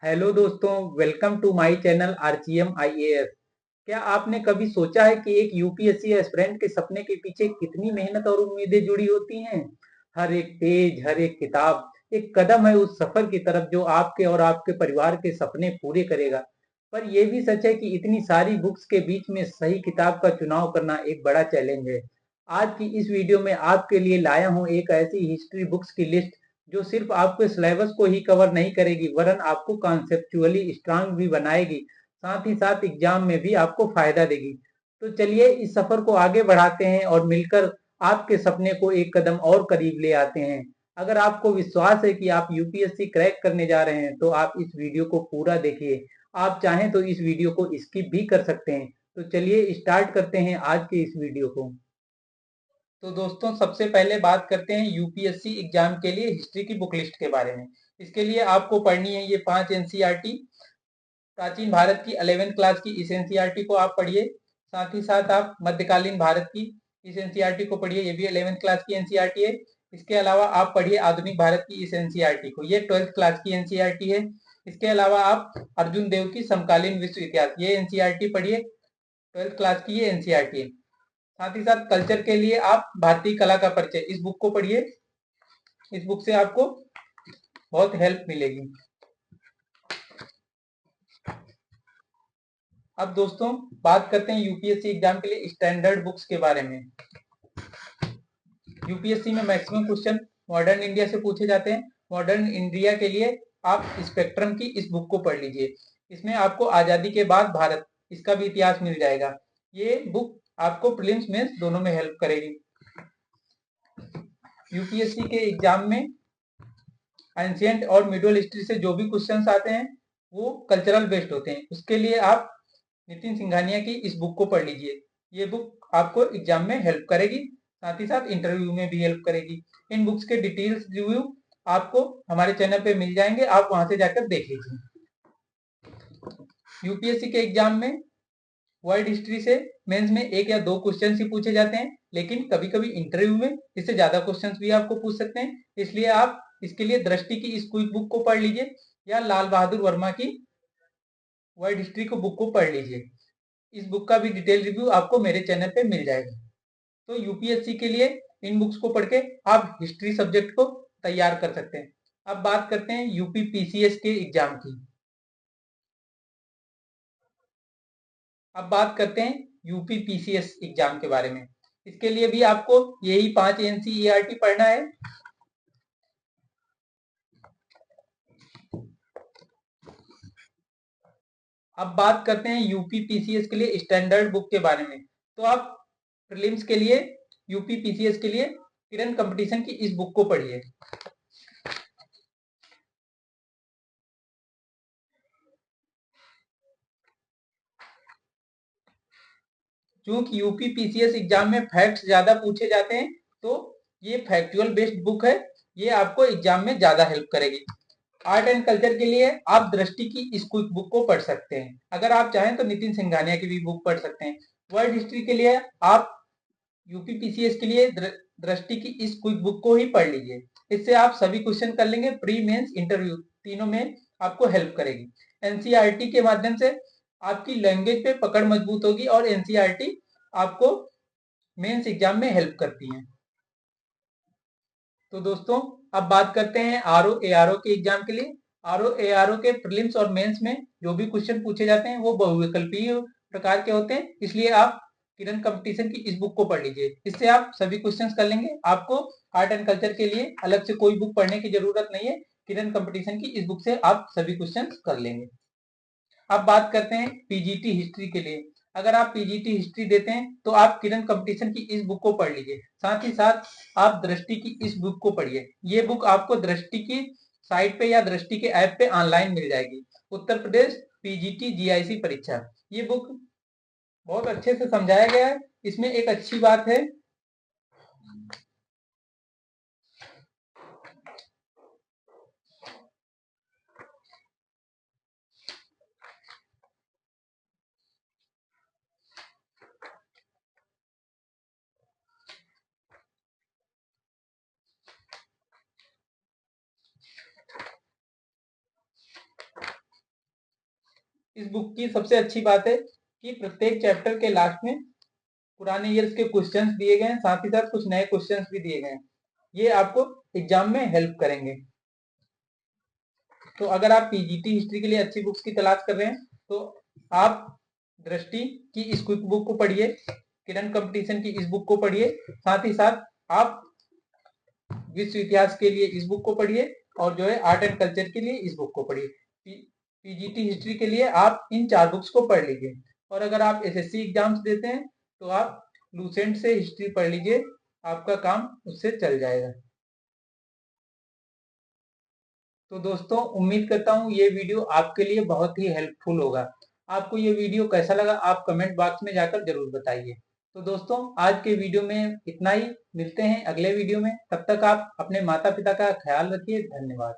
Hello दोस्तों, welcome to my channel RGM IAS. क्या आपने कभी सोचा है कि एक यूपीएससी एस्पिरेंट के सपने के पीछे कितनी मेहनत और उम्मीदें जुड़ी होती हैं? हर एक पेज, हर एक किताब एक कदम है उस सफर की तरफ जो आपके और आपके परिवार के सपने पूरे करेगा। पर यह भी सच है कि इतनी सारी बुक्स के बीच में सही किताब का चुनाव करना एक बड़ा चैलेंज है। आज की इस वीडियो में आपके लिए लाया हूं एक ऐसी हिस्ट्री बुक्स की लिस्ट जो सिर्फ आपके सिलेबस को ही कवर नहीं करेगी वरन आपको कॉन्सेप्चुअली स्ट्रांग भी बनाएगी, साथ ही साथ एग्जाम में भी आपको फायदा देगी। तो चलिए इस सफर को आगे बढ़ाते हैं और मिलकर आपके सपने को एक कदम और करीब ले आते हैं। अगर आपको विश्वास है कि आप यूपीएससी क्रैक करने जा रहे हैं तो आप इस वीडियो को पूरा देखिए। आप चाहें तो इस वीडियो को स्किप भी कर सकते हैं। तो चलिए स्टार्ट करते हैं आज के इस वीडियो को। तो दोस्तों, सबसे पहले बात करते हैं यूपीएससी एग्जाम के लिए हिस्ट्री की बुक लिस्ट के बारे में। इसके लिए आपको पढ़नी है ये 5 एनसीईआरटी। प्राचीन भारत की 11th क्लास की इस एनसीईआरटी को आप पढ़िए। साथ ही साथ आप मध्यकालीन भारत की इस एनसीईआरटी को पढ़िए, ये भी 11th क्लास की एनसीईआरटी है। इसके अलावा आप पढ़िए आधुनिक भारत की इस एनसीईआरटी को, ये 12th क्लास की एनसीईआरटी है। इसके अलावा आप अर्जुन देव की समकालीन विश्व इतिहास, ये एनसीईआरटी पढ़िए, 12th क्लास की ये एनसीईआरटी है। साथ ही साथ कल्चर के लिए आप भारतीय कला का परिचय, इस बुक को पढ़िए। इस बुक से आपको बहुत हेल्प मिलेगी। अब दोस्तों, बात करते हैं यूपीएससी एग्जाम के लिए स्टैंडर्ड बुक्स के बारे में। यूपीएससी में मैक्सिमम क्वेश्चन मॉडर्न इंडिया से पूछे जाते हैं। मॉडर्न इंडिया के लिए आप स्पेक्ट्रम की इस बुक को पढ़ लीजिए। इसमें आपको आजादी के बाद भारत, इसका भी इतिहास मिल जाएगा। ये बुक आपको प्रीलिम्स मेंस दोनों में हेल्प करेगी। यूपीएससी के एग्जाम में एंशिएंट और मिडिवल हिस्ट्री से जो भी क्वेश्चंस आते हैं वो कल्चरल बेस्ड होते हैं। उसके लिए आप नितिन सिंघानिया की इस बुक को पढ़ लीजिए। ये बुक आपको एग्जाम में हेल्प करेगी, साथ ही साथ इंटरव्यू में भी हेल्प करेगी। इन बुक्स के डिटेल्स रिव्यू आपको हमारे चैनल पे मिल जाएंगे, आप वहां से जाकर देख लीजिए। यूपीएससी के एग्जाम में वर्ल्ड हिस्ट्री से मेंस में एक या दो क्वेश्चन ही पूछे जाते हैं, लेकिन कभी कभी इंटरव्यू में इससे ज्यादा क्वेश्चन भी आपको पूछ सकते हैं। इसलिए आप इसके लिए दृष्टि की इस क्विक बुक को पढ़ लीजिए या लाल बहादुर वर्मा की वर्ल्ड हिस्ट्री को बुक को पढ़ लीजिए। इस बुक का भी डिटेल रिव्यू आपको मेरे चैनल पे मिल जाएगा। तो यूपीएससी के लिए इन बुक्स को पढ़ के आप हिस्ट्री सब्जेक्ट को तैयार कर सकते हैं। अब बात करते हैं यूपी पीसीएस के एग्जाम की। अब बात करते हैं यूपी पीसीएस एग्जाम के बारे में। इसके लिए भी आपको यही 5 एनसीईआरटी पढ़ना है। अब बात करते हैं यूपी पीसीएस के लिए स्टैंडर्ड बुक के बारे में। तो आप प्रीलिम्स के लिए यूपी पीसीएस के लिए किरण कंपटीशन की इस बुक को पढ़िए। क्योंकि यूपी पीसीएस एग्जाम में फैक्ट्स ज्यादा पूछे जाते हैं, तो ये फैक्चुअल बेस्ड बुक है, ये आपको एग्जाम में ज्यादा हेल्प करेगी। आर्ट एंड कल्चर के लिए आप दृष्टि की इस क्विक बुक को पढ़ सकते हैं। अगर आप चाहें तो नितिन सिंघानिया की भी बुक पढ़ सकते हैं। वर्ल्ड हिस्ट्री के लिए आप यूपी पीसीएस के लिए दृष्टि की इस क्विक बुक को ही पढ़ लीजिए। इससे आप सभी क्वेश्चन कर लेंगे, प्री मेंस इंटरव्यू तीनों में आपको हेल्प करेगी। एनसीईआरटी के माध्यम से आपकी लैंग्वेज पे पकड़ मजबूत होगी और एनसीईआरटी आपको मेंस एग्जाम में हेल्प करती है। तो दोस्तों, अब बात करते हैं आरओ एआरओ के एग्जाम के लिए। आरओ एआरओ के प्रीलिम्स और मेंस में जो भी क्वेश्चन पूछे जाते हैं वो बहुविकल्पीय प्रकार के होते हैं। इसलिए आप किरण कंपटीशन की इस बुक को पढ़ लीजिए। इससे आप सभी क्वेश्चंस कर लेंगे। आपको आर्ट एंड कल्चर के लिए अलग से कोई बुक पढ़ने की जरूरत नहीं है। किरण कंपटीशन की इस बुक से आप सभी क्वेश्चंस कर लेंगे। अब बात करते हैं पीजीटी हिस्ट्री के लिए। अगर आप पीजीटी हिस्ट्री देते हैं तो आप किरण कंपटीशन की इस बुक को पढ़ लीजिए। साथ ही साथ आप दृष्टि की इस बुक को पढ़िए। ये बुक आपको दृष्टि की साइट पे या दृष्टि के ऐप पे ऑनलाइन मिल जाएगी। उत्तर प्रदेश पीजीटी जीआईसी परीक्षा, ये बुक बहुत अच्छे से समझाया गया है। इसमें एक अच्छी बात है, इस बुक की सबसे अच्छी बात है कि प्रत्येक चैप्टर के लास्ट में पुराने ईयर्स के क्वेश्चंस दिए गए हैं, साथ ही साथ कुछ नए क्वेश्चंस भी दिए गए हैं। ये आपको एग्जाम में हेल्प करेंगे। तो अगर आप पीजीटी हिस्ट्री के लिए अच्छी बुक्स की तलाश कर रहे हैं तो आप दृष्टि की इस क्विक बुक को पढ़िए, किरण कंपटीशन की इस बुक को पढ़िए, साथ ही साथ आप विश्व इतिहास के लिए इस बुक को पढ़िए और जो है आर्ट एंड कल्चर के लिए इस बुक को पढ़िए। पीजीटी हिस्ट्री के लिए आप इन 4 बुक्स को पढ़ लीजिए। और अगर आप एसएससी एग्जाम्स देते हैं तो आप लूसेंट से हिस्ट्री पढ़ लीजिए, आपका काम उससे चल जाएगा। तो दोस्तों उम्मीद करता हूँ ये वीडियो आपके लिए बहुत ही हेल्पफुल होगा। आपको ये वीडियो कैसा लगा आप कमेंट बॉक्स में जाकर जरूर बताइए। तो दोस्तों आज के वीडियो में इतना ही, मिलते हैं अगले वीडियो में। तब तक आप अपने माता पिता का ख्याल रखिए। धन्यवाद।